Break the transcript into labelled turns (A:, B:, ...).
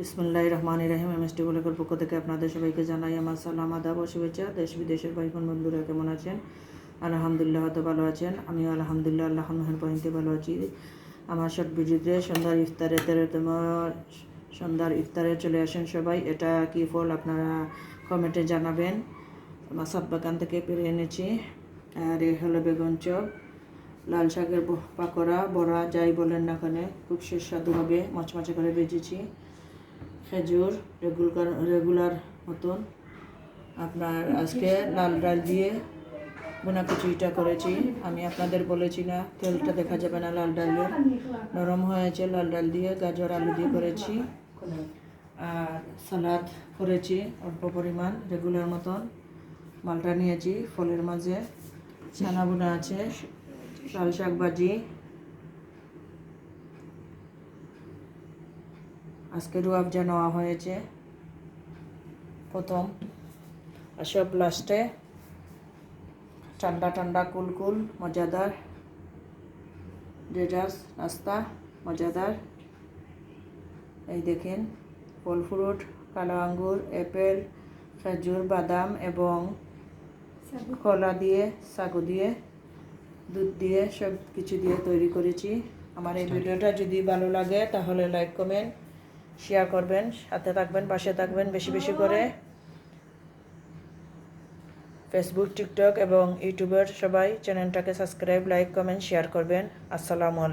A: বিসমিল্লাহির রহমানির রহিম। এমএসটি ব্লগের পক্ষ থেকে আপনাদের সবাইকে জানাই আমার সালাম, আদাব ও শুভেচ্ছা। দেশ বিদেশের ভাই বোন বন্ধুরা কেমন আছেন? আলহামদুলিল্লাহ হয়তো ভালো আছেন। আমিও আলহামদুলিল্লাহ আল্লাহর মেহেরবানিতে ভালো আছি। আমার শর্ট ভিডিওতে সন্ধ্যার ইফতারে চলে আসেন সবাই। এটা কি ফল আপনারা কমেন্টে জানাবেন। মাসাদ বাগান থেকে পেরে এনেছি। আর এই হলো বেগুন চপ, লাল শাকের পাকোড়া, বড়া, যাই বলেন না কেন, খুব সুস্বাদু হবে। মচমচে করে ভেজেছি। খেজুর রেগুলার মতন। আপনার আজকে লাল ডাল দিয়ে বোনা খিচুড়িটা করেছি। আমি আপনাদের বলেছি না, তেলটা দেখা যাবে না লাল ডালের, নরম হয়েছে। লাল ডাল দিয়ে গাজর আলু দিয়ে করেছি। আর সালাদ করেছি অল্প পরিমাণ, রেগুলার মতন। মালটা নিয়েছি ফলের মাঝে, ছানা বোনা আছে, লাল শাক ভাজি। আজকে রুয়াবজা নেওয়া হয়েছে প্রথম, আর সব লাস্টে ঠান্ডা ঠান্ডা কুলকুল মজাদার ডেজার্ট নাস্তা, মজাদার। এই দেখেন, ফল ফ্রুট, কালো আঙ্গুর, অ্যাপেল, খেজুর, বাদাম এবং কলা দিয়ে, সাগু দিয়ে, দুধ দিয়ে, সব কিছু দিয়ে তৈরি করেছি। আমার এই ভিডিওটা যদি ভালো লাগে তাহলে লাইক কমেন্ট শেয়ার করবেন, সাথে থাকবেন, পাশে থাকবেন বেশি বেশি করে। ফেসবুক, টিকটক এবং ইউটিউবের সবাই চ্যানেলটাকে সাবস্ক্রাইব, লাইক, কমেন্ট, শেয়ার করবেন। আসসালামু আলাইকুম।